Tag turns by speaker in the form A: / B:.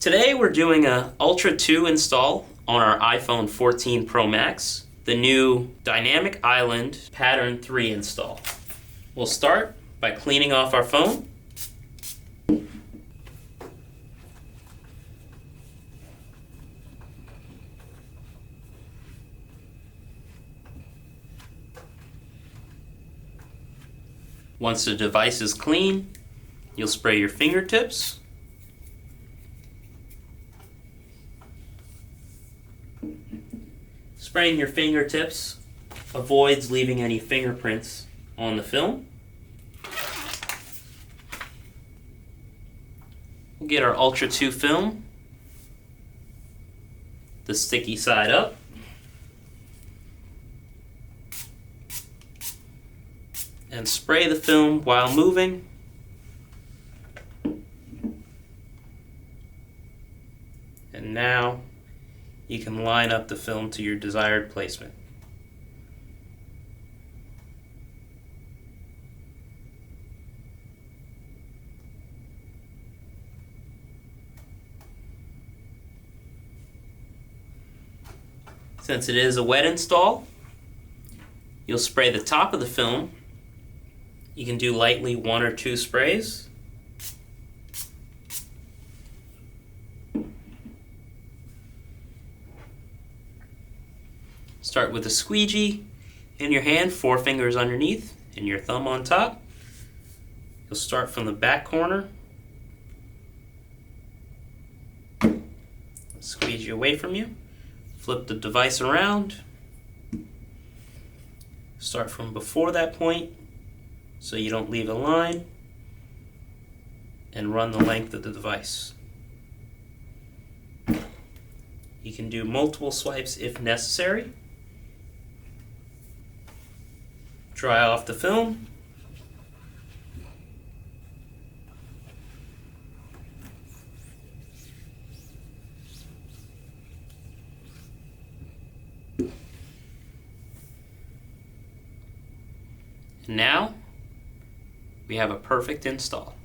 A: Today we're doing a Ultra 2 install on our iPhone 14 Pro Max, the new Dynamic Island Pattern 3 install. We'll start by cleaning off our phone. Once the device is clean, you'll spray your fingertips. Spraying your fingertips avoids leaving any fingerprints on the film. We'll get our Ultra 2 film, the sticky side up. And spray the film while moving. And now you can line up the film to your desired placement. Since it is a wet install, you'll spray the top of the film. You can do lightly 1 or 2 sprays. Start with a squeegee in your hand, 4 fingers underneath and your thumb on top. You'll start from the back corner. Squeegee away from you. Flip the device around. Start from before that point so you don't leave a line, and run the length of the device. You can do multiple swipes if necessary. Dry off the film. Now we have a perfect install.